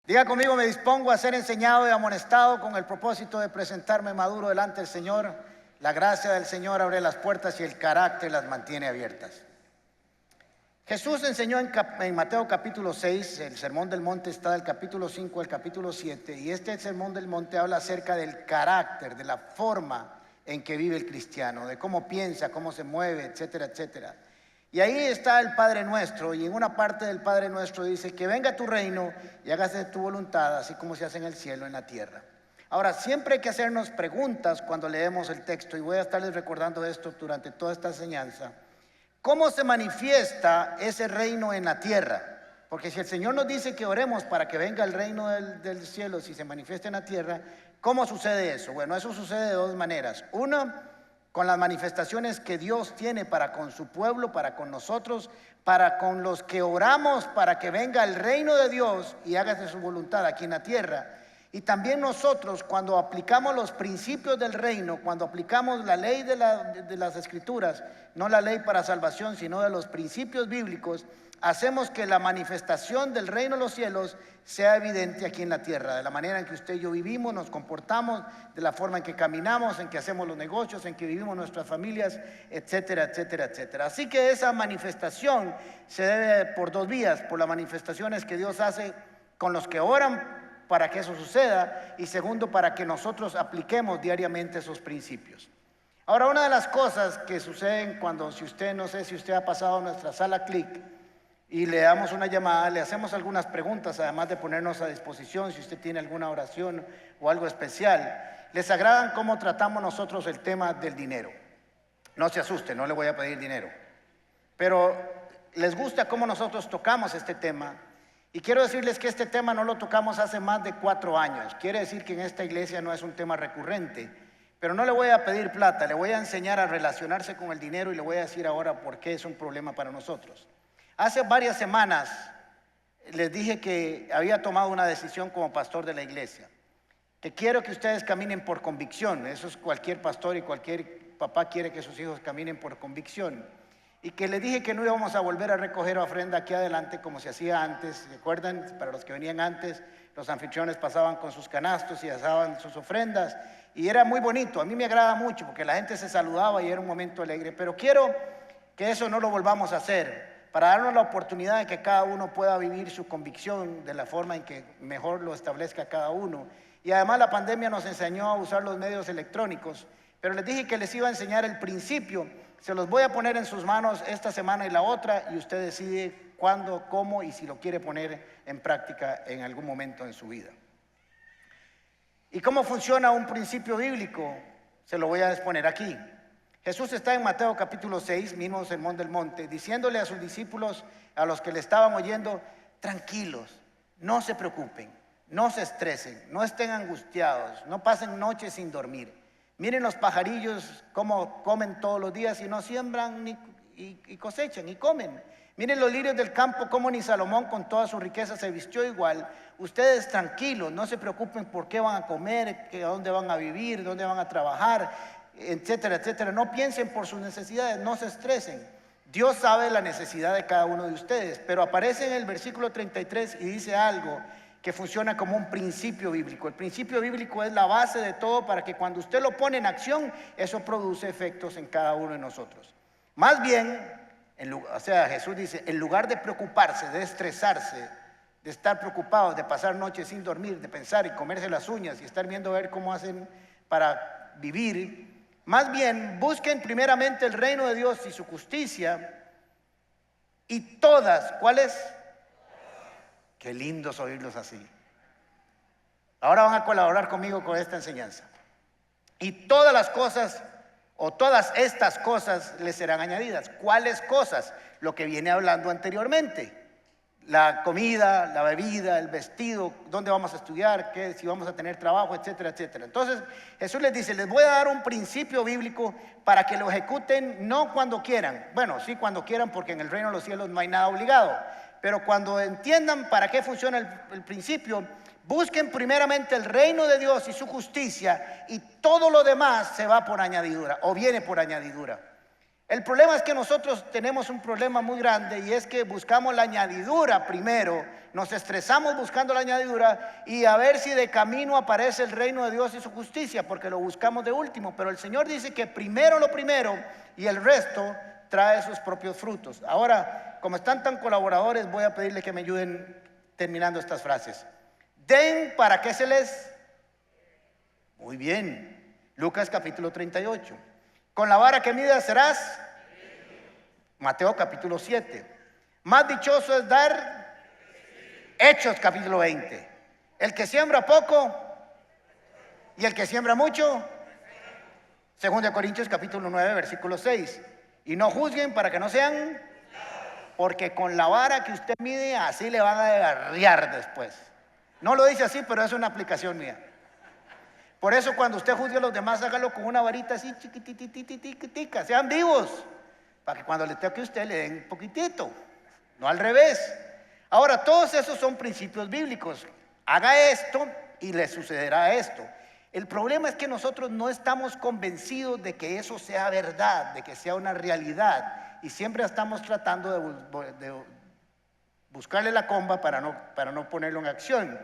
Diga conmigo: me dispongo a ser enseñado y amonestado con el propósito de presentarme maduro delante del Señor. La gracia del Señor abre las puertas y el carácter las mantiene abiertas. Jesús enseñó en Mateo capítulo 6, el Sermón del Monte está del capítulo 5 al capítulo 7, y este Sermón del Monte habla acerca del carácter, de la forma en que vive el cristiano, de cómo piensa, cómo se mueve, etcétera, etcétera. Y ahí está el Padre Nuestro, y en una parte del Padre Nuestro dice: que venga tu reino y hágase tu voluntad, así como se hace en el cielo, en la tierra. Ahora, siempre hay que hacernos preguntas cuando leemos el texto, y voy a estarles recordando esto durante toda esta enseñanza. ¿Cómo se manifiesta ese reino en la tierra? Porque si el Señor nos dice que oremos para que venga el reino del cielo, si se manifiesta en la tierra, ¿cómo sucede eso? Bueno, eso sucede de dos maneras. Una, con las manifestaciones que Dios tiene para con su pueblo, para con nosotros, para con los que oramos para que venga el reino de Dios y hágase su voluntad aquí en la tierra. Y también nosotros, cuando aplicamos los principios del reino, cuando aplicamos la ley de las Escrituras, no la ley para salvación, sino de los principios bíblicos, hacemos que la manifestación del reino de los cielos sea evidente aquí en la tierra, de la manera en que usted y yo vivimos, nos comportamos, de la forma en que caminamos, en que hacemos los negocios, en que vivimos nuestras familias, etcétera, etcétera, etcétera. Así que esa manifestación se debe por dos vías: por las manifestaciones que Dios hace con los que oran para que eso suceda, y segundo, para que nosotros apliquemos diariamente esos principios. Ahora, una de las cosas que suceden cuando, si usted, no sé si usted ha pasado a nuestra sala Click y le damos una llamada, le hacemos algunas preguntas, además de ponernos a disposición si usted tiene alguna oración o algo especial. ¿Les agradan cómo tratamos nosotros el tema del dinero? No se asuste, no le voy a pedir dinero, pero ¿les gusta cómo nosotros tocamos este tema? Y quiero decirles que este tema no lo tocamos hace más de 4 años. Quiere decir que en esta iglesia no es un tema recurrente. Pero no le voy a pedir plata, le voy a enseñar a relacionarse con el dinero, y le voy a decir ahora por qué es un problema para nosotros. Hace varias semanas les dije que había tomado una decisión como pastor de la iglesia, que quiero que ustedes caminen por convicción. Eso es, cualquier pastor y cualquier papá quiere que sus hijos caminen por convicción. Y que les dije que no íbamos a volver a recoger ofrenda aquí adelante como se hacía antes. ¿Recuerdan? Para los que venían antes, los anfitriones pasaban con sus canastos y asaban sus ofrendas, y era muy bonito. A mí me agrada mucho porque la gente se saludaba y era un momento alegre. Pero quiero que eso no lo volvamos a hacer, para darnos la oportunidad de que cada uno pueda vivir su convicción de la forma en que mejor lo establezca cada uno. Y además la pandemia nos enseñó a usar los medios electrónicos, pero les dije que les iba a enseñar el principio. Se los voy a poner en sus manos esta semana y la otra, y usted decide cuándo, cómo y si lo quiere poner en práctica en algún momento en su vida. ¿Y cómo funciona un principio bíblico? Se lo voy a exponer aquí. Jesús está en Mateo capítulo 6, mismo Sermón del Monte, diciéndole a sus discípulos, a los que le estaban oyendo: tranquilos, no se preocupen, no se estresen, no estén angustiados, no pasen noches sin dormir. Miren los pajarillos cómo comen todos los días, y no siembran y cosechan y comen. Miren los lirios del campo, cómo ni Salomón con toda su riqueza se vistió igual. Ustedes tranquilos, no se preocupen por qué van a comer, dónde van a vivir, dónde van a trabajar, etcétera, etcétera. No piensen por sus necesidades, no se estresen. Dios sabe la necesidad de cada uno de ustedes, pero aparece en el versículo 33 y dice algo que funciona como un principio bíblico. El principio bíblico es la base de todo, para que cuando usted lo pone en acción, eso produce efectos en cada uno de nosotros. Más bien, Jesús dice, en lugar de preocuparse, de estresarse, de estar preocupados, de pasar noches sin dormir, de pensar y comerse las uñas y estar viendo a ver cómo hacen para vivir, más bien busquen primeramente el reino de Dios y su justicia, y todas, ¿cuáles? Qué lindo es oírlos así. Ahora van a colaborar conmigo con esta enseñanza. Y todas las cosas, o todas estas cosas, les serán añadidas. ¿Cuáles cosas? Lo que viene hablando anteriormente: la comida, la bebida, el vestido, dónde vamos a estudiar, si vamos a tener trabajo, etcétera, etcétera. Entonces Jesús les dice: les voy a dar un principio bíblico para que lo ejecuten, no cuando quieran. Bueno, sí, cuando quieran, porque en el reino de los cielos no hay nada obligado. Pero cuando entiendan para qué funciona el principio, busquen primeramente el reino de Dios y su justicia, y todo lo demás se va por añadidura, o viene por añadidura. El problema es que nosotros tenemos un problema muy grande y es que buscamos la añadidura primero, nos estresamos buscando la añadidura y a ver si de camino aparece el reino de Dios y su justicia, porque lo buscamos de último. Pero el Señor dice que primero lo primero y el resto trae sus propios frutos. Ahora, como están tan colaboradores, voy a pedirle que me ayuden terminando estas frases. Den para que se les... Muy bien. Lucas capítulo 38. Con la vara que midas serás. Mateo capítulo 7. Más dichoso es dar. Hechos capítulo 20. El que siembra poco y el que siembra mucho. 2 Corintios capítulo 9 versículo 6. Y no juzguen para que no sean, porque con la vara que usted mide así le van a desgarriar después. No lo dice así, pero es una aplicación mía. Por eso cuando usted juzgue a los demás, hágalo con una varita así chiquitititititita. Sean vivos, para que cuando le toque a usted le den un poquitito, no al revés. Ahora, todos esos son principios bíblicos. Haga esto y le sucederá esto. El problema es que nosotros no estamos convencidos de que eso sea verdad, de que sea una realidad. Y siempre estamos tratando de buscarle la comba para no ponerlo en acción.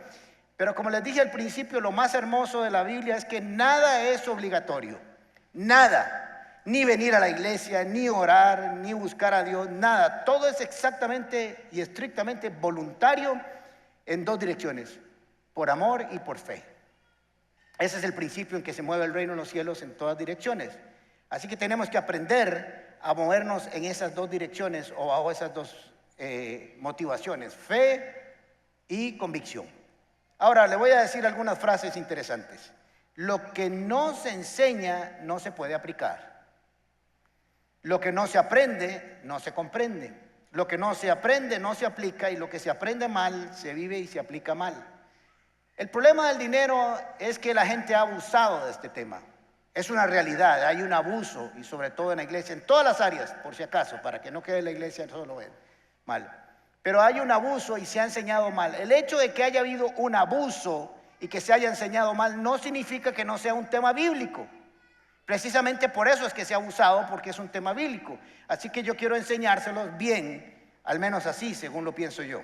Pero como les dije al principio, lo más hermoso de la Biblia es que nada es obligatorio. Nada. Ni venir a la iglesia, ni orar, ni buscar a Dios, nada. Todo es exactamente y estrictamente voluntario en dos direcciones: por amor y por fe. Ese es el principio en que se mueve el reino de los cielos, en todas direcciones. Así que tenemos que aprender a movernos en esas dos direcciones o bajo esas dos motivaciones: fe y convicción. Ahora le voy a decir algunas frases interesantes. Lo que no se enseña no se puede aplicar. Lo que no se aprende no se comprende. Lo que no se aprende no se aplica, y lo que se aprende mal se vive y se aplica mal. El problema del dinero es que la gente ha abusado de este tema. Es una realidad, hay un abuso, y sobre todo en la iglesia, en todas las áreas, por si acaso, para que no quede la iglesia solo mal. Pero hay un abuso y se ha enseñado mal. El hecho de que haya habido un abuso y que se haya enseñado mal no significa que no sea un tema bíblico. Precisamente por eso es que se ha abusado, porque es un tema bíblico. Así que yo quiero enseñárselos bien, al menos así, según lo pienso yo.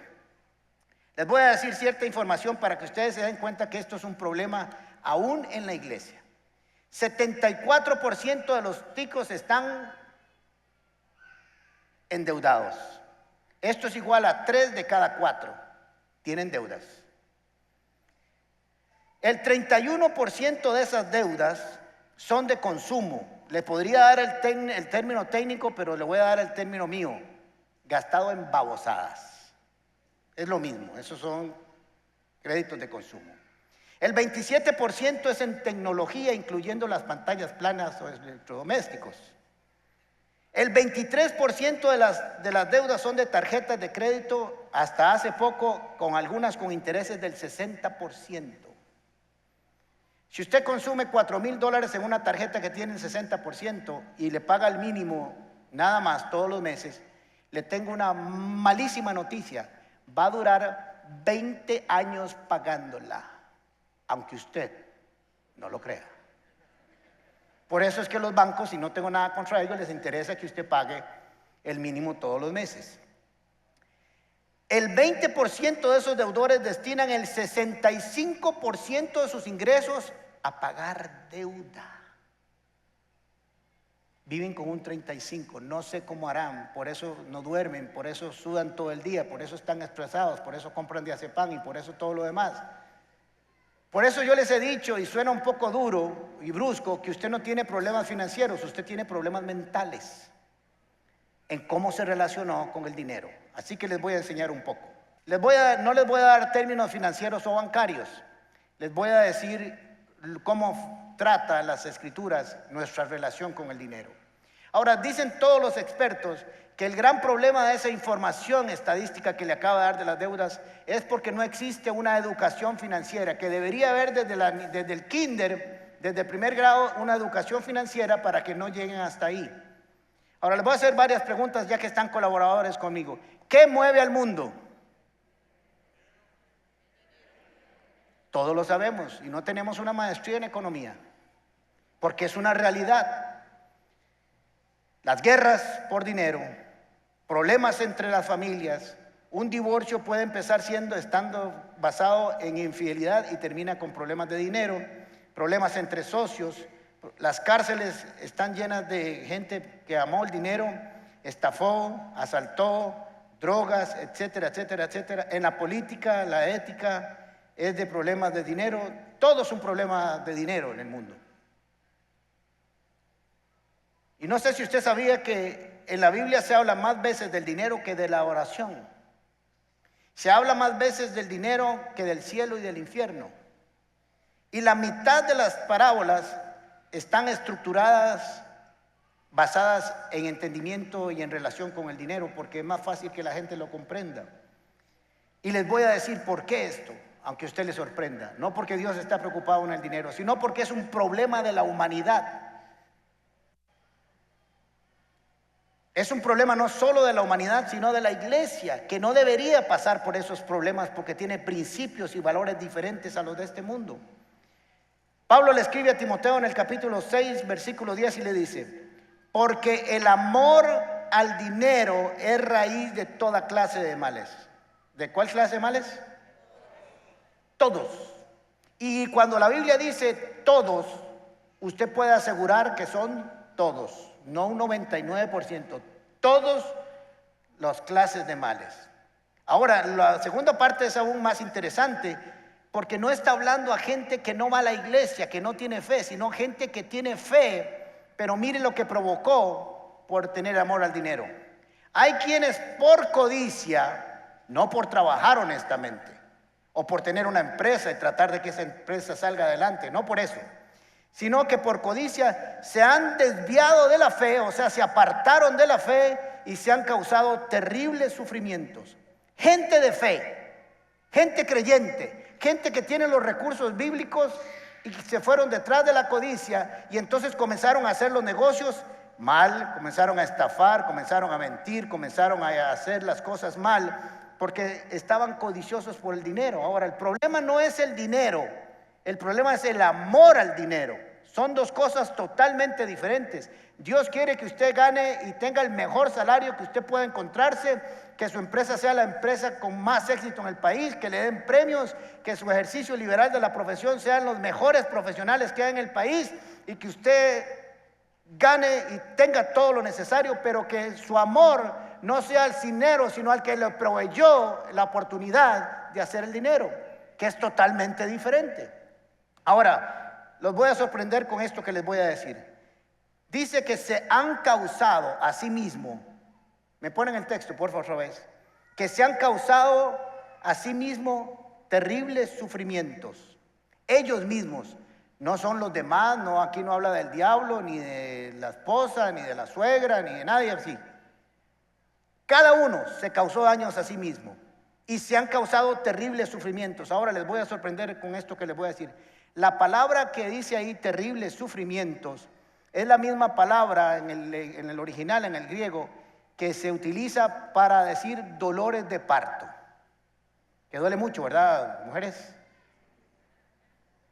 Les voy a decir cierta información para que ustedes se den cuenta que esto es un problema aún en la iglesia. 74% de los ticos están endeudados. Esto es igual a 3 de cada 4 tienen deudas. El 31% de esas deudas son de consumo. Le podría dar el término técnico, pero le voy a dar el término mío: gastado en babosadas. Es lo mismo, esos son créditos de consumo. El 27% es en tecnología, incluyendo las pantallas planas o electrodomésticos. El 23% de las deudas son de tarjetas de crédito, hasta hace poco, con algunas con intereses del 60%. Si usted consume $4,000 en una tarjeta que tiene el 60% y le paga el mínimo nada más todos los meses, le tengo una malísima noticia: va a durar 20 años pagándola, aunque usted no lo crea. Por eso es que los bancos, y no tengo nada contra ellos, les interesa que usted pague el mínimo todos los meses. El 20% de esos deudores destinan el 65% de sus ingresos a pagar deuda. Viven con un 35%, no sé cómo harán, por eso no duermen, por eso sudan todo el día, por eso están estresados, por eso compran diazepam y por eso todo lo demás. Por eso yo les he dicho, y suena un poco duro y brusco, que usted no tiene problemas financieros, usted tiene problemas mentales en cómo se relacionó con el dinero. Así que les voy a enseñar un poco. No les voy a dar términos financieros o bancarios, les voy a decir cómo trata las escrituras nuestra relación con el dinero. Ahora, dicen todos los expertos que el gran problema de esa información estadística que le acabo de dar de las deudas es porque no existe una educación financiera, que debería haber desde el kinder, desde el primer grado, una educación financiera para que no lleguen hasta ahí. Ahora les voy a hacer varias preguntas ya que están colaboradores conmigo. ¿Qué mueve al mundo? Todos lo sabemos y no tenemos una maestría en economía, porque es una realidad. Las guerras por dinero, problemas entre las familias. Un divorcio puede empezar estando basado en infidelidad y termina con problemas de dinero, problemas entre socios. Las cárceles están llenas de gente que amó el dinero, estafó, asaltó, drogas, etcétera, etcétera, etcétera. En la política, la ética es de problemas de dinero. Todo es un problema de dinero en el mundo. Y no sé si usted sabía que en la Biblia se habla más veces del dinero que de la oración. Se habla más veces del dinero que del cielo y del infierno. Y la mitad de las parábolas están estructuradas, basadas en entendimiento y en relación con el dinero, porque es más fácil que la gente lo comprenda. Y les voy a decir por qué esto, aunque a usted le sorprenda. No porque Dios está preocupado en el dinero, sino porque es un problema de la humanidad. Es un problema no solo de la humanidad, sino de la iglesia, que no debería pasar por esos problemas porque tiene principios y valores diferentes a los de este mundo. Pablo le escribe a Timoteo en el capítulo 6, versículo 10 y le dice: porque el amor al dinero es raíz de toda clase de males. ¿De cuál clase de males? Todos. Y cuando la Biblia dice todos, usted puede asegurar que son todos. No un 99%, todas las clases de males. Ahora, la segunda parte es aún más interesante, porque no está hablando a gente que no va a la iglesia, que no tiene fe, sino gente que tiene fe, pero mire lo que provocó por tener amor al dinero. Hay quienes por codicia, no por trabajar honestamente, o por tener una empresa y tratar de que esa empresa salga adelante, no por eso, sino que por codicia se han desviado de la fe, o sea, se apartaron de la fe y se han causado terribles sufrimientos. Gente de fe, gente creyente, gente que tiene los recursos bíblicos y se fueron detrás de la codicia y entonces comenzaron a hacer los negocios mal, comenzaron a estafar, comenzaron a mentir, comenzaron a hacer las cosas mal porque estaban codiciosos por el dinero. Ahora, el problema no es el dinero. El problema es el amor al dinero. Son dos cosas totalmente diferentes. Dios quiere que usted gane y tenga el mejor salario que usted pueda encontrarse, que su empresa sea la empresa con más éxito en el país, que le den premios, que su ejercicio liberal de la profesión sean los mejores profesionales que hay en el país y que usted gane y tenga todo lo necesario, pero que su amor no sea al dinero, sino al que le proveyó la oportunidad de hacer el dinero, que es totalmente diferente. Ahora, los voy a sorprender con esto que les voy a decir. Dice que se han causado a sí mismos, me ponen el texto, por favor, otra vez, que se han causado a sí mismos terribles sufrimientos. Ellos mismos, no son los demás, no, aquí no habla del diablo, ni de la esposa, ni de la suegra, ni de nadie así. Cada uno se causó daños a sí mismo y se han causado terribles sufrimientos. Ahora les voy a sorprender con esto que les voy a decir. La palabra que dice ahí, terribles sufrimientos, es la misma palabra en el original, en el griego, que se utiliza para decir dolores de parto. Que duele mucho, ¿verdad, mujeres?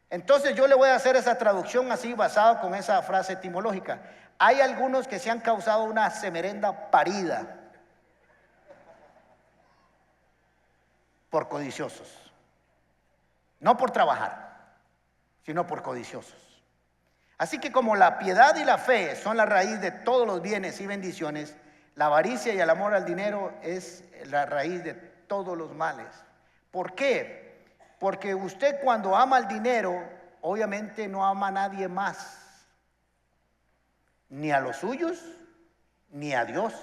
Entonces yo le voy a hacer esa traducción así, basada con esa frase etimológica. Hay algunos que se han causado una semerenda parida por codiciosos. No por trabajar, sino por codiciosos. Así que como la piedad y la fe son la raíz de todos los bienes y bendiciones, la avaricia y el amor al dinero es la raíz de todos los males. ¿Por qué? Porque usted cuando ama el dinero, obviamente no ama a nadie más, ni a los suyos, ni a Dios,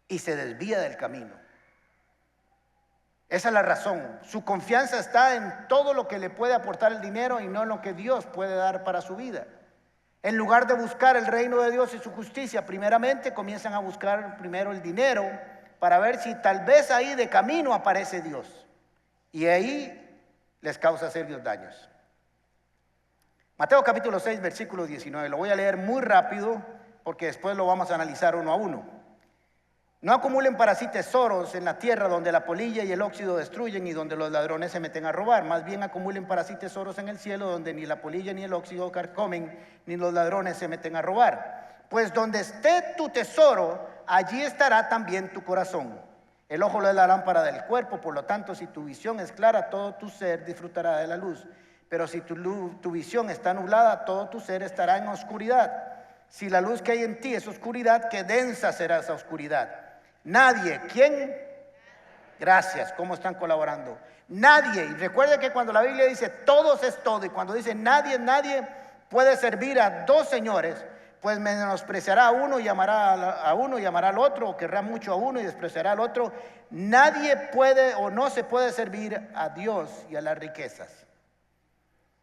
y se desvía del camino. Esa es la razón. Su confianza está en todo lo que le puede aportar el dinero y no en lo que Dios puede dar para su vida. En lugar de buscar el reino de Dios y su justicia, primeramente comienzan a buscar primero el dinero para ver si tal vez ahí de camino aparece Dios. Y ahí les causa serios daños. Mateo capítulo 6, versículo 19. Lo voy a leer muy rápido porque después lo vamos a analizar uno a uno. No acumulen para sí tesoros en la tierra donde la polilla y el óxido destruyen y donde los ladrones se meten a robar. Más bien acumulen para sí tesoros en el cielo donde ni la polilla ni el óxido carcomen ni los ladrones se meten a robar. pues donde esté tu tesoro, allí estará también tu corazón. El ojo es la lámpara del cuerpo, por lo tanto, si tu visión es clara, todo tu ser disfrutará de la luz. Pero si tu visión está nublada, todo tu ser estará en oscuridad. Si la luz que hay en ti es oscuridad, qué densa será esa oscuridad. Nadie, ¿quién? Gracias, ¿cómo están colaborando? Nadie, y recuerde que cuando la Biblia dice todos es todo, y cuando dice nadie, nadie puede servir a dos señores, pues menospreciará a uno y amará a uno y amará al otro, o querrá mucho a uno y despreciará al otro. Nadie puede o no se puede servir a Dios y a las riquezas.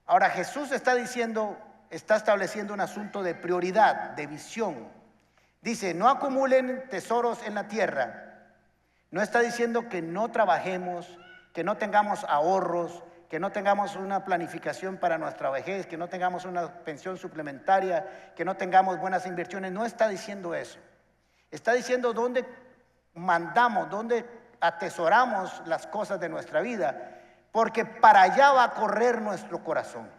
Ahora Jesús está diciendo, está estableciendo un asunto de prioridad, de visión. Dice, no acumulen tesoros en la tierra. No está diciendo que no trabajemos, que no tengamos ahorros, que no tengamos una planificación para nuestra vejez, que no tengamos una pensión suplementaria, que no tengamos buenas inversiones. No está diciendo eso. Está diciendo dónde mandamos, dónde atesoramos las cosas de nuestra vida, porque para allá va a correr nuestro corazón.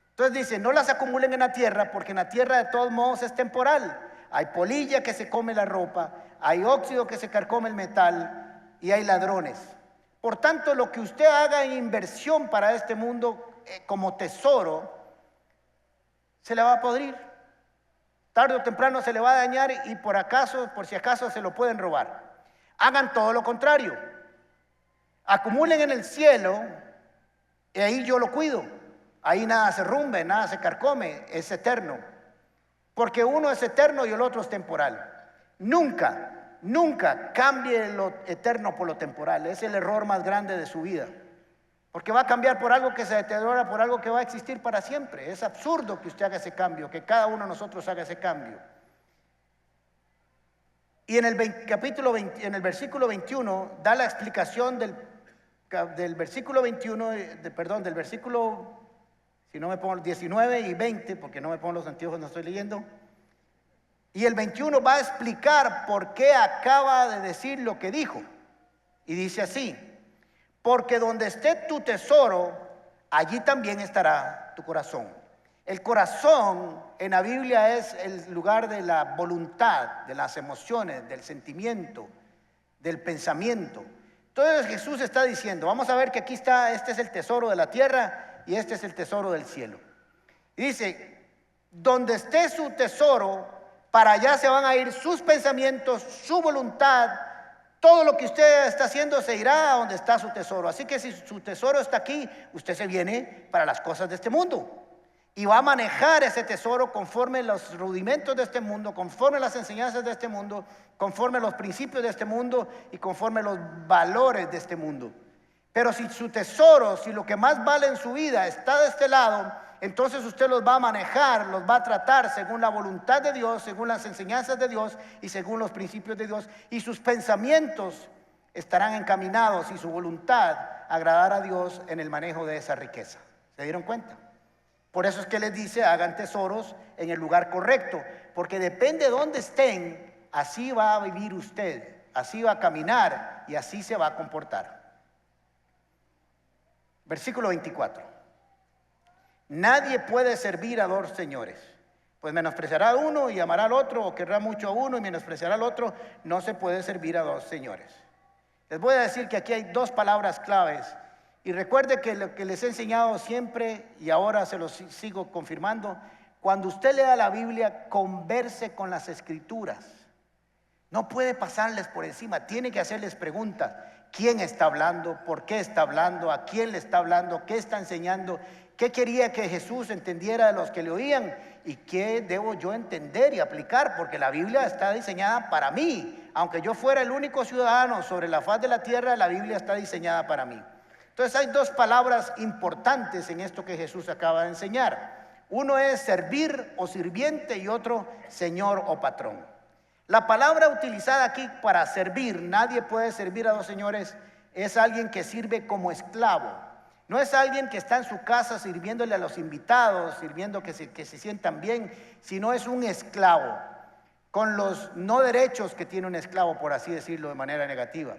Entonces dice, no las acumulen en la tierra, porque en la tierra de todos modos es temporal. Hay polilla que se come la ropa, hay óxido que se carcome el metal y hay ladrones. Por tanto, lo que usted haga en inversión para este mundo como tesoro, se le va a podrir. Tarde o temprano se le va a dañar y por si acaso se lo pueden robar. Hagan todo lo contrario. Acumulen en el cielo y ahí yo lo cuido. Ahí nada se rumbe, nada se carcome, es eterno. Porque uno es eterno y el otro es temporal. Nunca cambie lo eterno por lo temporal. Es el error más grande de su vida. Porque va a cambiar por algo que se deteriora, por algo que va a existir para siempre. Es absurdo que usted haga ese cambio, que cada uno de nosotros haga ese cambio. Y en el versículo 21 da la explicación del versículo 21, del versículo, si no me pongo 19 y 20, porque no me pongo los anteojos, no estoy leyendo. Y el 21 va a explicar por qué acaba de decir lo que dijo. Y dice así, porque donde esté tu tesoro, allí también estará tu corazón. El corazón en la Biblia es el lugar de la voluntad, de las emociones, del sentimiento, del pensamiento. Entonces Jesús está diciendo, vamos a ver que aquí está, este es el tesoro de la tierra y este es el tesoro del cielo. Y dice, donde esté su tesoro, para allá se van a ir sus pensamientos, su voluntad, todo lo que usted está haciendo se irá a donde está su tesoro. Así que si su tesoro está aquí, usted se viene para las cosas de este mundo. Y va a manejar ese tesoro conforme los rudimentos de este mundo, conforme las enseñanzas de este mundo, conforme los principios de este mundo y conforme los valores de este mundo. Pero si su tesoro, si lo que más vale en su vida está de este lado, entonces usted los va a manejar, los va a tratar según la voluntad de Dios, según las enseñanzas de Dios y según los principios de Dios. Y sus pensamientos estarán encaminados y su voluntad agradará a Dios en el manejo de esa riqueza. ¿Se dieron cuenta? Por eso es que les dice, hagan tesoros en el lugar correcto, porque depende de dónde estén, así va a vivir usted, así va a caminar y así se va a comportar. Versículo 24. Nadie puede servir a dos señores, pues menospreciará a uno y amará al otro, o querrá mucho a uno y menospreciará al otro. No se puede servir a dos señores. Les voy a decir que aquí hay dos palabras claves. Y recuerde que lo que les he enseñado siempre, y ahora se los sigo confirmando, cuando usted lea la Biblia, converse con las Escrituras. No puede pasarles por encima, tiene que hacerles preguntas. ¿Quién está hablando? ¿Por qué está hablando? ¿A quién le está hablando? ¿Qué está enseñando? ¿Qué quería que Jesús entendiera de los que le oían? ¿Y qué debo yo entender y aplicar? Porque la Biblia está diseñada para mí. Aunque yo fuera el único ciudadano sobre la faz de la tierra, la Biblia está diseñada para mí. Entonces hay dos palabras importantes en esto que Jesús acaba de enseñar. Uno es servir o sirviente y otro señor o patrón. La palabra utilizada aquí para servir, nadie puede servir a dos señores, es alguien que sirve como esclavo. No es alguien que está en su casa sirviéndole a los invitados, sirviendo que se sientan bien, sino es un esclavo, con los no derechos que tiene un esclavo, por así decirlo de manera negativa.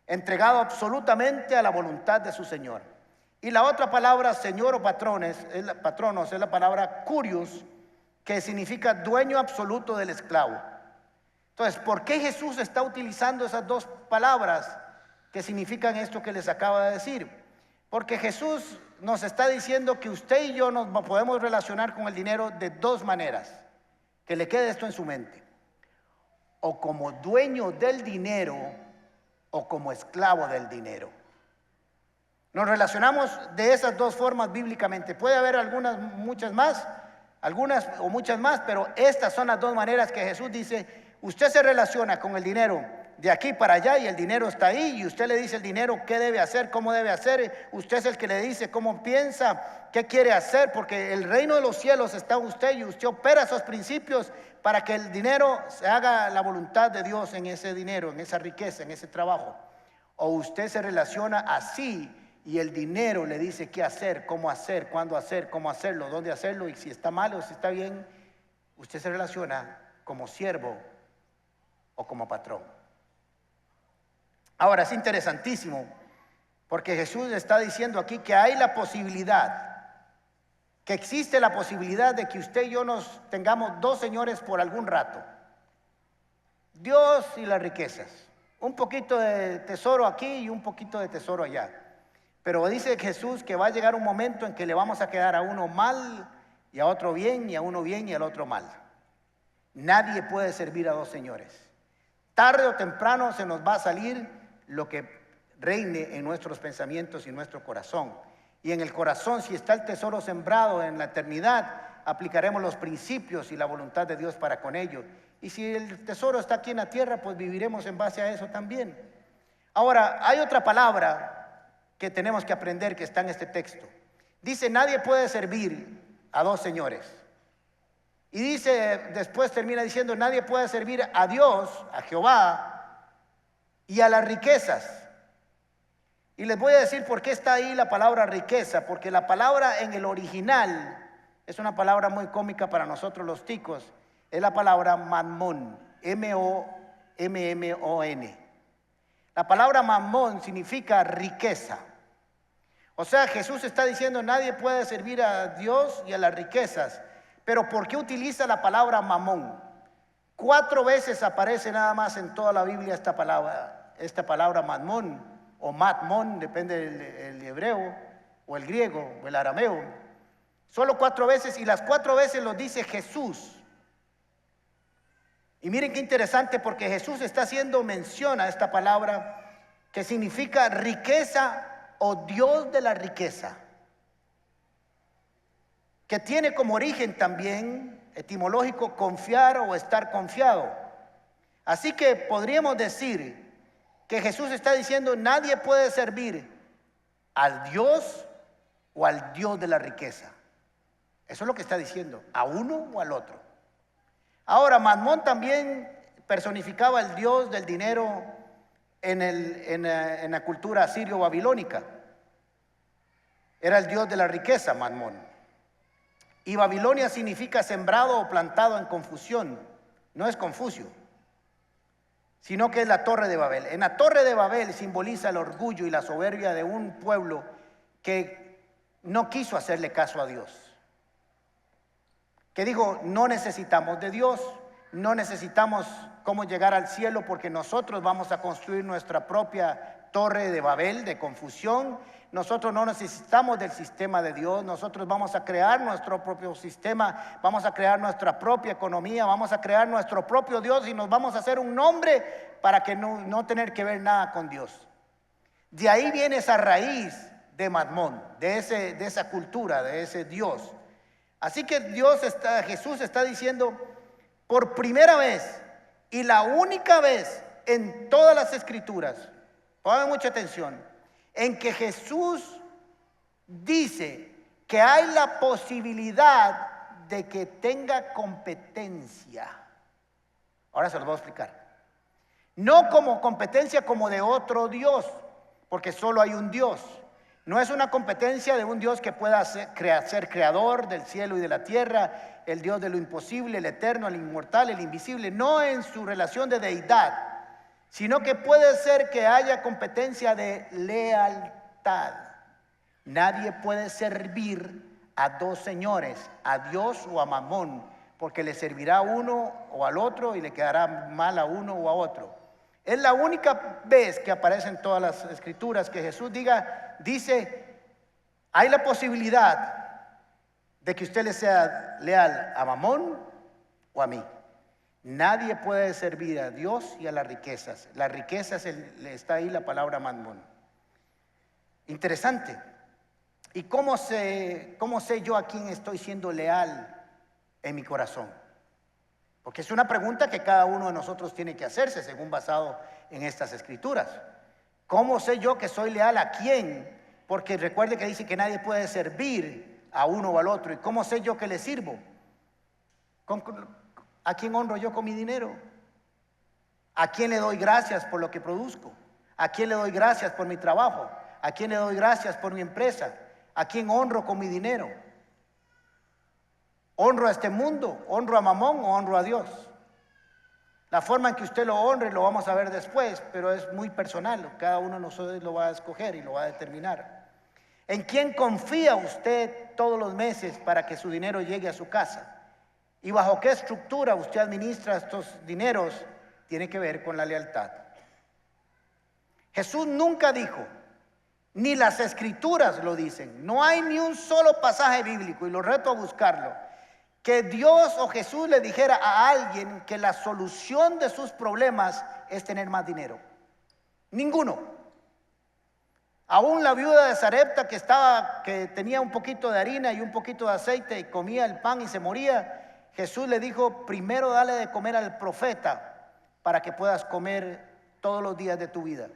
Entregado absolutamente a la voluntad de su Señor. Y la otra palabra, señor o patronos, es la palabra curios, que significa dueño absoluto del esclavo. Entonces, ¿por qué Jesús está utilizando esas dos palabras que significan esto que les acabo de decir? Porque Jesús nos está diciendo que usted y yo nos podemos relacionar con el dinero de dos maneras. Que le quede esto en su mente. O como dueño del dinero o como esclavo del dinero. Nos relacionamos de esas dos formas bíblicamente. Puede haber algunas o muchas más, pero estas son las dos maneras que Jesús dice: usted se relaciona con el dinero de aquí para allá y el dinero está ahí y usted le dice al dinero qué debe hacer, cómo debe hacer. Usted es el que le dice cómo piensa, qué quiere hacer, porque el reino de los cielos está en usted y usted opera esos principios para que el dinero se haga la voluntad de Dios en ese dinero, en esa riqueza, en ese trabajo. O usted se relaciona así y el dinero le dice qué hacer, cómo hacer, cuándo hacer, cómo hacerlo, dónde hacerlo y si está mal o si está bien. Usted se relaciona como siervo o como patrón. Ahora es interesantísimo porque Jesús está diciendo aquí que hay la posibilidad, que existe la posibilidad de que usted y yo nos tengamos dos señores por algún rato: Dios y las riquezas, un poquito de tesoro aquí y un poquito de tesoro allá. Pero dice Jesús que va a llegar un momento en que le vamos a quedar a uno mal y a otro bien, y a uno bien y al otro mal. Nadie puede servir a dos señores. Tarde o temprano se nos va a salir lo que reine en nuestros pensamientos y nuestro corazón. Y en el corazón, si está el tesoro sembrado en la eternidad, aplicaremos los principios y la voluntad de Dios para con ello. Y si el tesoro está aquí en la tierra, pues viviremos en base a eso también. Ahora, hay otra palabra que tenemos que aprender que está en este texto. Dice: nadie puede servir a dos señores. Y dice, después termina diciendo: nadie puede servir a Dios, a Jehová, y a las riquezas. Y les voy a decir por qué está ahí la palabra riqueza. Porque la palabra en el original es una palabra muy cómica para nosotros los ticos. Es la palabra mammón, M-O-M-M-O-N. La palabra mammón significa riqueza. O sea, Jesús está diciendo: nadie puede servir a Dios y a las riquezas. Pero ¿por qué utiliza la palabra mamón? 4 veces aparece nada más en toda la Biblia esta palabra mamón o matmón, depende del hebreo o el griego o el arameo. Solo 4 veces, y las 4 veces lo dice Jesús. Y miren qué interesante, porque Jesús está haciendo mención a esta palabra que significa riqueza o Dios de la riqueza, que tiene como origen también etimológico confiar o estar confiado. Así que podríamos decir que Jesús está diciendo: nadie puede servir al Dios o al Dios de la riqueza. Eso es lo que está diciendo, a uno o al otro. Ahora, Mamón también personificaba el Dios del dinero en la cultura asirio-babilónica. Era el Dios de la riqueza, Mamón. Y Babilonia significa sembrado o plantado en confusión. No es Confucio, sino que es la Torre de Babel. En la Torre de Babel simboliza el orgullo y la soberbia de un pueblo que no quiso hacerle caso a Dios, que dijo: no necesitamos de Dios, no necesitamos cómo llegar al cielo, porque nosotros vamos a construir nuestra propia Torre de Babel, de confusión. Nosotros no necesitamos del sistema de Dios. Nosotros vamos a crear nuestro propio sistema, vamos a crear nuestra propia economía, vamos a crear nuestro propio Dios y nos vamos a hacer un nombre para que no tener que ver nada con Dios. De ahí viene esa raíz de Mamón, de esa cultura, de ese Dios. Así que Jesús está diciendo por primera vez y la única vez en todas las escrituras, pongan mucha atención, en que Jesús dice que hay la posibilidad de que tenga competencia. Ahora se los voy a explicar. No como competencia como de otro Dios, porque solo hay un Dios. No es una competencia de un Dios que pueda ser creador del cielo y de la tierra, el Dios de lo imposible, el eterno, el inmortal, el invisible. No en su relación de deidad, sino que puede ser que haya competencia de lealtad. Nadie puede servir a dos señores, a Dios o a Mamón, porque le servirá a uno o al otro y le quedará mal a uno o a otro. Es la única vez que aparece en todas las escrituras que Jesús dice, hay la posibilidad de que usted le sea leal a Mamón o a mí. Nadie puede servir a Dios y a las riquezas. Las riquezas, está ahí la palabra Mamón. Interesante. ¿Y cómo sé yo a quién estoy siendo leal en mi corazón? Porque es una pregunta que cada uno de nosotros tiene que hacerse según basado en estas escrituras. ¿Cómo sé yo que soy leal a quién? Porque recuerde que dice que nadie puede servir a uno o al otro. ¿Y cómo sé yo que le sirvo? ¿A quién honro yo con mi dinero? ¿A quién le doy gracias por lo que produzco? ¿A quién le doy gracias por mi trabajo? ¿A quién le doy gracias por mi empresa? ¿A quién honro con mi dinero? ¿Honro a este mundo? ¿Honro a Mamón o honro a Dios? La forma en que usted lo honre lo vamos a ver después, pero es muy personal. Cada uno de nosotros lo va a escoger y lo va a determinar. ¿En quién confía usted todos los meses para que su dinero llegue a su casa? ¿Y bajo qué estructura usted administra estos dineros? Tiene que ver con la lealtad. Jesús nunca dijo, ni las escrituras lo dicen, no hay ni un solo pasaje bíblico, y lo reto a buscarlo, que Dios o Jesús le dijera a alguien que la solución de sus problemas es tener más dinero. Ninguno. Aún la viuda de Sarepta que tenía un poquito de harina y un poquito de aceite y comía el pan y se moría, Jesús le dijo, primero dale de comer al profeta para que puedas comer todos los días de tu vida.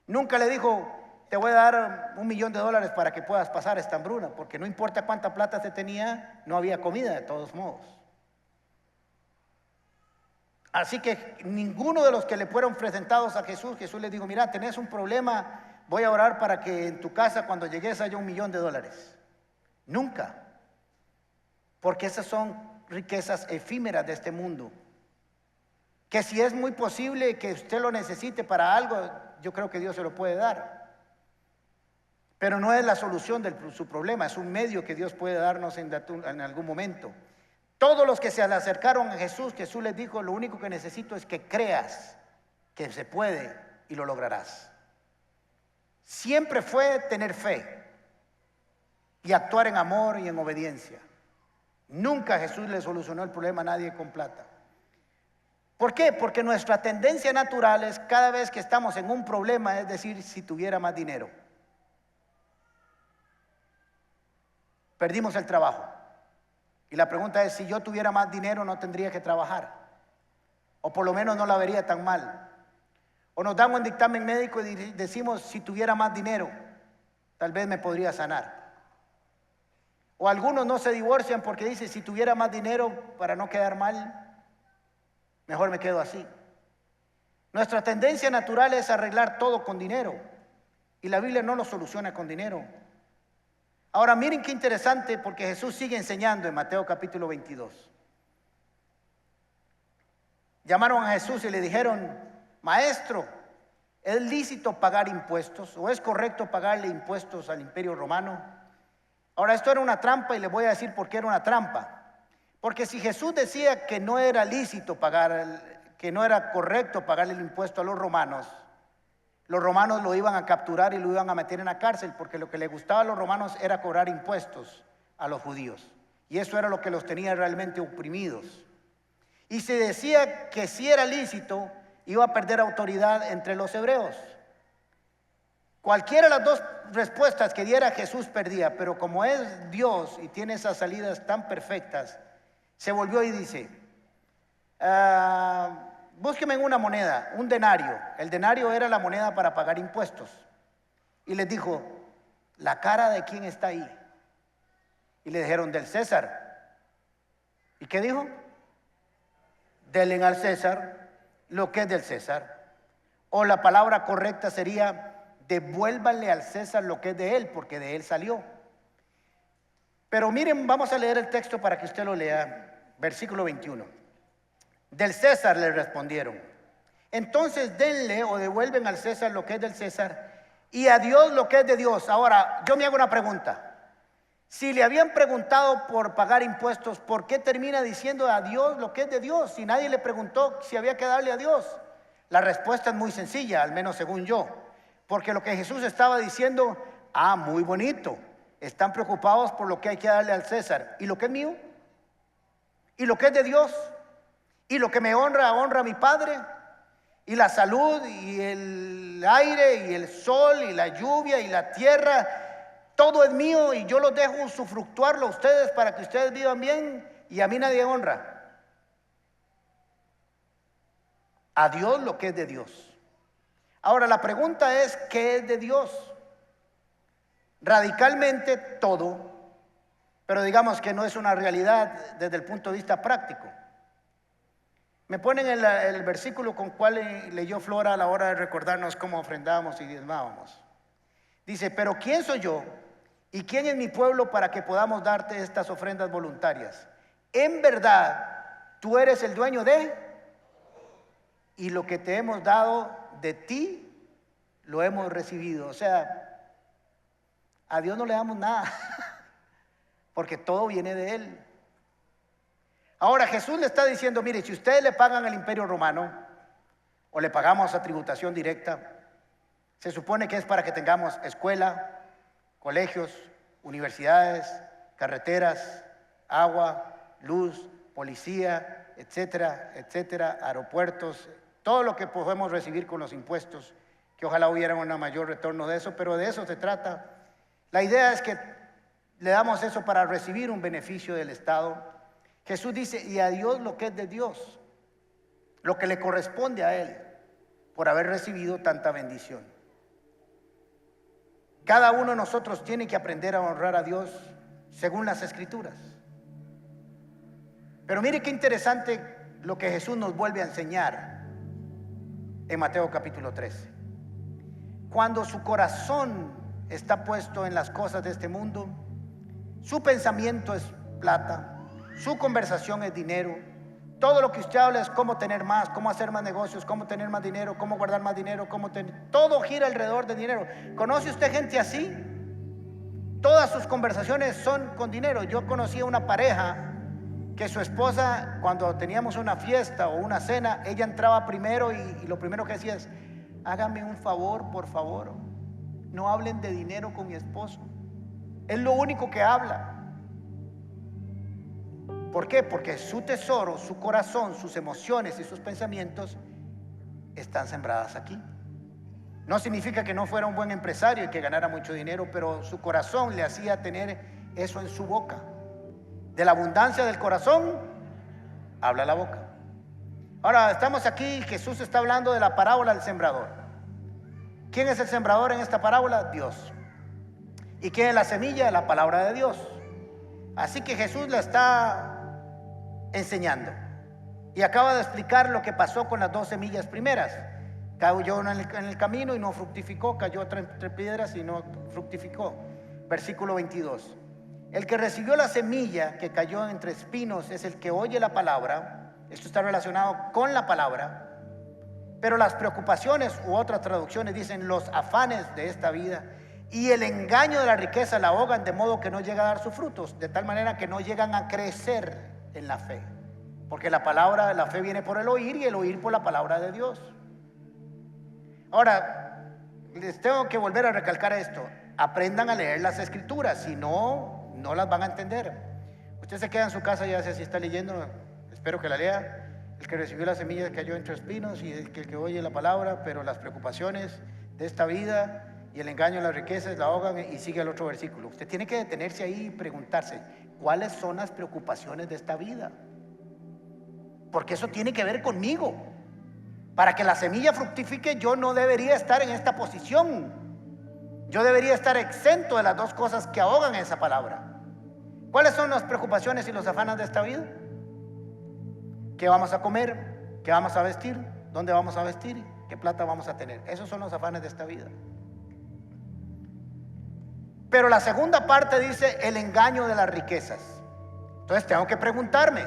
Nunca le dijo, te voy a dar $1.000.000 para que puedas pasar esta hambruna, porque no importa cuánta plata se tenía, no había comida de todos modos. Así que ninguno de los que le fueron presentados a Jesús, Jesús les dijo, mira, tenés un problema, voy a orar para que en tu casa cuando llegues haya $1.000.000. Nunca. Porque esas son riquezas efímeras de este mundo. Que si es muy posible que usted lo necesite para algo, yo creo que Dios se lo puede dar. Pero no es la solución de su problema, es un medio que Dios puede darnos en algún momento. Todos los que se le acercaron a Jesús, Jesús les dijo, lo único que necesito es que creas que se puede y lo lograrás. Siempre fue tener fe y actuar en amor y en obediencia. Nunca Jesús le solucionó el problema a nadie con plata. ¿Por qué? Porque nuestra tendencia natural es cada vez que estamos en un problema, es decir, si tuviera más dinero. Perdimos el trabajo. Y la pregunta es, si yo tuviera más dinero no tendría que trabajar. O por lo menos no la vería tan mal. O nos damos un dictamen médico y decimos, si tuviera más dinero, tal vez me podría sanar. O algunos no se divorcian porque dicen, si tuviera más dinero para no quedar mal, mejor me quedo así. Nuestra tendencia natural es arreglar todo con dinero. Y la Biblia no lo soluciona con dinero. Ahora miren qué interesante, porque Jesús sigue enseñando en Mateo capítulo 22. Llamaron a Jesús y le dijeron, maestro, ¿es lícito pagar impuestos o es correcto pagarle impuestos al Imperio Romano? Ahora esto era una trampa y les voy a decir por qué era una trampa. Porque si Jesús decía que no era lícito pagar, que no era correcto pagarle el impuesto a los romanos lo iban a capturar y lo iban a meter en la cárcel, porque lo que les gustaba a los romanos era cobrar impuestos a los judíos. Y eso era lo que los tenía realmente oprimidos. Y se decía que si era lícito, iba a perder autoridad entre los hebreos. Cualquiera de las dos respuestas que diera Jesús perdía, pero como es Dios y tiene esas salidas tan perfectas, se volvió y dice, búsqueme en una moneda, un denario. El denario era la moneda para pagar impuestos. Y les dijo, ¿la cara de quién está ahí? Y le dijeron, del César. ¿Y qué dijo? Denle al César lo que es del César. O la palabra correcta sería, devuélvanle al César lo que es de él, porque de él salió. Pero miren, vamos a leer el texto para que usted lo lea. Versículo 21. Del César le respondieron. Entonces denle o devuelven al César lo que es del César y a Dios lo que es de Dios. Ahora, yo me hago una pregunta. Si le habían preguntado por pagar impuestos, ¿por qué termina diciendo a Dios lo que es de Dios? Si nadie le preguntó si había que darle a Dios. La respuesta es muy sencilla, al menos según yo. Porque lo que Jesús estaba diciendo, muy bonito. Están preocupados por lo que hay que darle al César. ¿Y lo que es mío? ¿Y lo que es de Dios? ¿Y lo que me honra, honra a mi Padre? ¿Y la salud, y el aire, y el sol, y la lluvia, y la tierra? Todo es mío y yo los dejo usufructuarlo a ustedes para que ustedes vivan bien, y a mí nadie honra. A Dios lo que es de Dios. Ahora la pregunta es, ¿qué es de Dios? Radicalmente todo, pero digamos que no es una realidad desde el punto de vista práctico. Me ponen el versículo con cual leyó Flora a la hora de recordarnos cómo ofrendábamos y diezmábamos. Dice, pero ¿quién soy yo y quién es mi pueblo para que podamos darte estas ofrendas voluntarias? En verdad, tú eres el dueño de, y lo que te hemos dado de ti, lo hemos recibido. O sea, a Dios no le damos nada, porque todo viene de Él. Ahora Jesús le está diciendo, mire, si ustedes le pagan al Imperio Romano o le pagamos a tributación directa, se supone que es para que tengamos escuela, colegios, universidades, carreteras, agua, luz, policía, etcétera, etcétera, aeropuertos, todo lo que podemos recibir con los impuestos, que ojalá hubiera un mayor retorno de eso, pero de eso se trata. La idea es que le damos eso para recibir un beneficio del Estado. Jesús dice, y a Dios lo que es de Dios, lo que le corresponde a Él, por haber recibido tanta bendición. Cada uno de nosotros tiene que aprender a honrar a Dios según las Escrituras. Pero mire qué interesante lo que Jesús nos vuelve a enseñar en Mateo capítulo 13. Cuando su corazón está puesto en las cosas de este mundo, su pensamiento es plata, su conversación es dinero, todo lo que usted habla es cómo tener más, cómo hacer más negocios, cómo tener más dinero, cómo guardar más dinero, todo gira alrededor de dinero. ¿Conoce usted gente así? Todas sus conversaciones son con dinero. Yo conocí a una pareja que su esposa, cuando teníamos una fiesta o una cena, ella entraba primero y lo primero que decía es, hágame un favor, por favor, no hablen de dinero con mi esposo. Es lo único que habla. ¿Por qué? Porque su tesoro, su corazón, sus emociones y sus pensamientos están sembradas aquí. No significa que no fuera un buen empresario y que ganara mucho dinero, pero su corazón le hacía tener eso en su boca. De la abundancia del corazón, habla la boca. Ahora estamos aquí, Jesús está hablando de la parábola del sembrador. ¿Quién es el sembrador en esta parábola? Dios. ¿Y quién es la semilla? La palabra de Dios. Así que Jesús la está enseñando y acaba de explicar lo que pasó con las 2 semillas primeras. Cayó una en el camino y no fructificó, cayó otra entre piedras y no fructificó. Versículo 22. El que recibió la semilla que cayó entre espinos es el que oye la palabra. Esto está relacionado con la palabra, pero las preocupaciones u otras traducciones dicen los afanes de esta vida y el engaño de la riqueza la ahogan, de modo que no llega a dar sus frutos, de tal manera que no llegan a crecer en la fe, porque la palabra, la fe viene por el oír y el oír por la palabra de Dios. Ahora, les tengo que volver a recalcar esto: aprendan a leer las Escrituras, si no, no las van a entender. Usted se queda en su casa y ya sé si está leyendo, espero que la lea. El que recibió la semilla cayó entre espinos y el que oye la palabra, pero las preocupaciones de esta vida y el engaño de las riquezas la ahogan, y sigue el otro versículo. Usted tiene que detenerse ahí y preguntarse, ¿cuáles son las preocupaciones de esta vida? Porque eso tiene que ver conmigo. Para que la semilla fructifique, yo no debería estar en esta posición. Yo debería estar exento de las 2 cosas que ahogan esa palabra. ¿Cuáles son las preocupaciones y los afanes de esta vida? ¿Qué vamos a comer? ¿Qué vamos a vestir? ¿Dónde vamos a vestir? ¿Qué plata vamos a tener? Esos son los afanes de esta vida. Pero la segunda parte dice el engaño de las riquezas. Entonces tengo que preguntarme,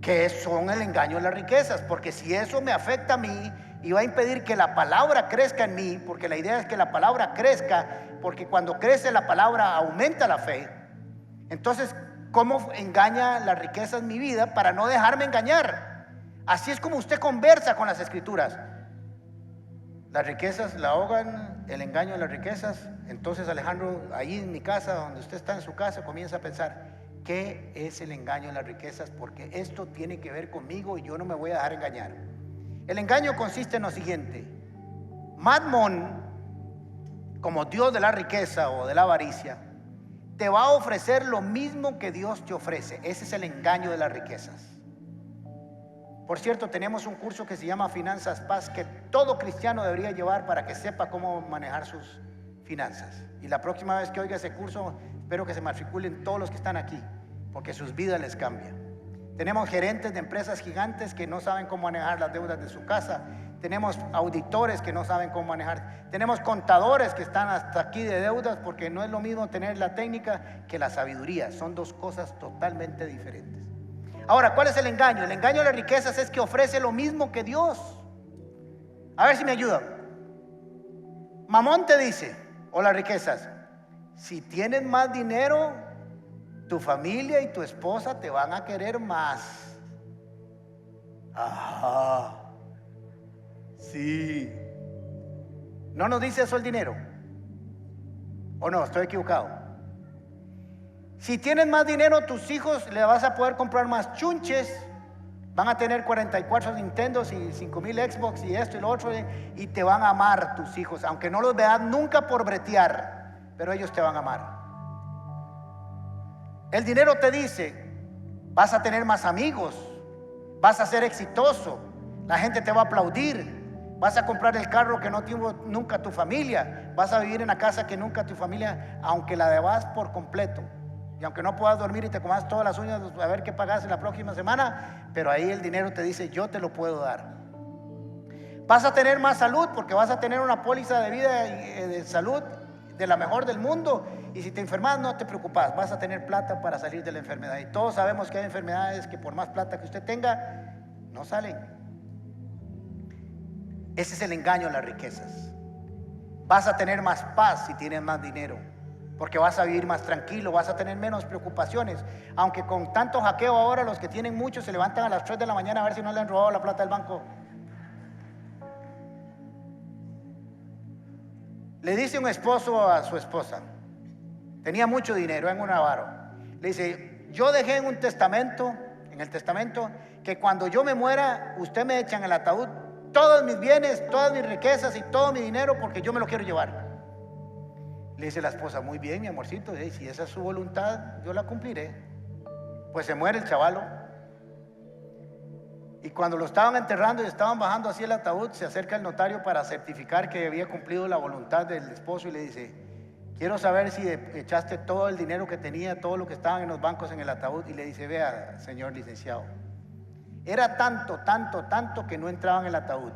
¿qué son el engaño de las riquezas? Porque si eso me afecta a mí y va a impedir que la palabra crezca en mí, porque la idea es que la palabra crezca, porque cuando crece la palabra aumenta la fe. Entonces, ¿cómo engaña las riquezas mi vida para no dejarme engañar? Así es como usted conversa con las escrituras. Las riquezas la ahogan, el engaño de las riquezas. Entonces Alejandro, ahí en mi casa, donde usted está en su casa, comienza a pensar, ¿qué es el engaño de las riquezas? Porque esto tiene que ver conmigo y yo no me voy a dejar engañar. El engaño consiste en lo siguiente: Mammón, como Dios de la riqueza o de la avaricia, te va a ofrecer lo mismo que Dios te ofrece. Ese es el engaño de las riquezas. Por cierto, tenemos un curso que se llama Finanzas Paz, que todo cristiano debería llevar para que sepa cómo manejar sus finanzas. Y la próxima vez que oiga ese curso, espero que se matriculen todos los que están aquí, porque sus vidas les cambian. Tenemos gerentes de empresas gigantes que no saben cómo manejar las deudas de su casa. Tenemos auditores que no saben cómo manejar. Tenemos contadores que están hasta aquí de deudas, porque no es lo mismo tener la técnica que la sabiduría. Son dos cosas totalmente diferentes. Ahora, ¿cuál es el engaño? El engaño de las riquezas es que ofrece lo mismo que Dios. A ver si me ayuda. Mamón te dice, o las riquezas, si tienes más dinero, tu familia y tu esposa te van a querer más. Ajá. Sí. ¿No nos dice eso el dinero? ¿O no? Estoy equivocado. Si tienes más dinero, tus hijos le vas a poder comprar más chunches. Van a tener 44 Nintendos y 5000 Xbox y esto y lo otro, y te van a amar tus hijos, aunque no los veas nunca por bretear, pero ellos te van a amar. El dinero te dice, vas a tener más amigos, vas a ser exitoso, la gente te va a aplaudir, vas a comprar el carro que no tuvo nunca tu familia, vas a vivir en la casa que nunca tu familia, aunque la debas por completo. Y aunque no puedas dormir y te comas todas las uñas a ver qué pagas la próxima semana, pero ahí el dinero te dice, yo te lo puedo dar. Vas a tener más salud porque vas a tener una póliza de vida de salud de la mejor del mundo. Y si te enfermas, no te preocupas, vas a tener plata para salir de la enfermedad. Y todos sabemos que hay enfermedades que por más plata que usted tenga, no salen. Ese es el engaño de las riquezas. Vas a tener más paz si tienes más dinero, porque vas a vivir más tranquilo, vas a tener menos preocupaciones. Aunque con tanto hackeo ahora, los que tienen mucho se levantan a las 3 de la mañana a ver si no le han robado la plata del banco. Le dice un esposo a su esposa, tenía mucho dinero en un avaro. Le dice, yo dejé en el testamento, que cuando yo me muera, usted me echa en el ataúd todos mis bienes, todas mis riquezas y todo mi dinero, porque yo me lo quiero llevar. Le dice la esposa, muy bien, mi amorcito, si esa es su voluntad, yo la cumpliré. Pues se muere el chavalo. Y cuando lo estaban enterrando y estaban bajando así el ataúd, se acerca el notario para certificar que había cumplido la voluntad del esposo y le dice, quiero saber si echaste todo el dinero que tenía, todo lo que estaban en los bancos en el ataúd. Y le dice, vea, señor licenciado, era tanto que no entraba en el ataúd.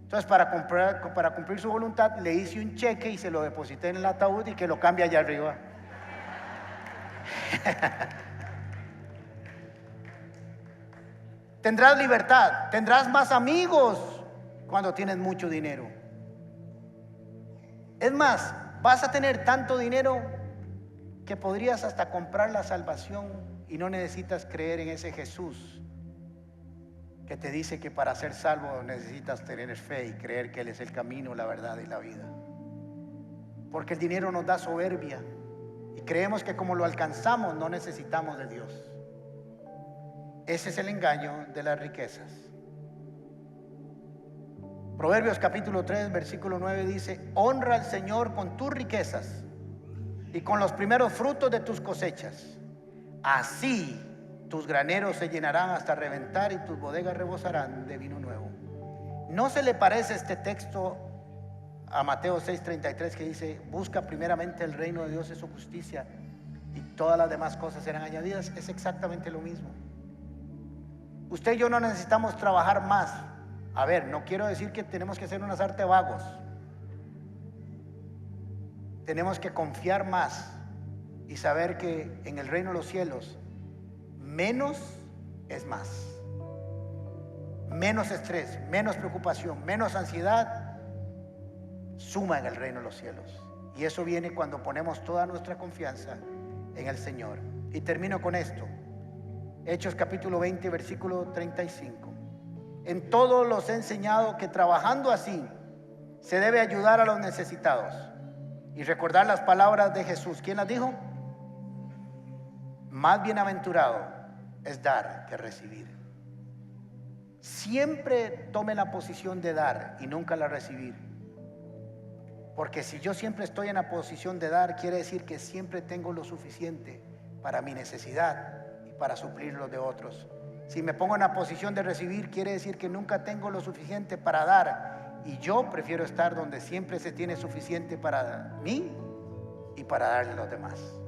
Entonces, para cumplir su voluntad, le hice un cheque y se lo deposité en el ataúd y que lo cambie allá arriba. Tendrás libertad, tendrás más amigos cuando tienes mucho dinero. Es más, vas a tener tanto dinero que podrías hasta comprar la salvación y no necesitas creer en ese Jesús que te dice que para ser salvo necesitas tener fe y creer que Él es el camino, la verdad y la vida. Porque el dinero nos da soberbia y creemos que como lo alcanzamos no necesitamos de Dios. Ese es el engaño de las riquezas. Proverbios capítulo 3 versículo 9 dice, honra al Señor con tus riquezas y con los primeros frutos de tus cosechas. Así tus graneros se llenarán hasta reventar y tus bodegas rebosarán de vino nuevo. ¿No se le parece este texto a Mateo 6:33 que dice, busca primeramente el reino de Dios y su justicia y todas las demás cosas serán añadidas? Es exactamente lo mismo. Usted y yo no necesitamos trabajar más. A ver, no quiero decir que tenemos que ser unas arte vagos. Tenemos que confiar más y saber que en el reino de los cielos menos es más. Menos estrés, menos preocupación, menos ansiedad suma en el reino de los cielos. Y eso viene cuando ponemos toda nuestra confianza en el Señor. Y termino con esto. Hechos capítulo 20, versículo 35. En todo los he enseñado que trabajando así se debe ayudar a los necesitados. Y recordar las palabras de Jesús. ¿Quién las dijo? Más bienaventurado es dar que recibir. Siempre tome la posición de dar y nunca la recibir. Porque si yo siempre estoy en la posición de dar, quiere decir que siempre tengo lo suficiente para mi necesidad y para suplir lo de otros. Si me pongo en la posición de recibir, quiere decir que nunca tengo lo suficiente para dar. Y yo prefiero estar donde siempre se tiene suficiente para mí y para darle a los demás.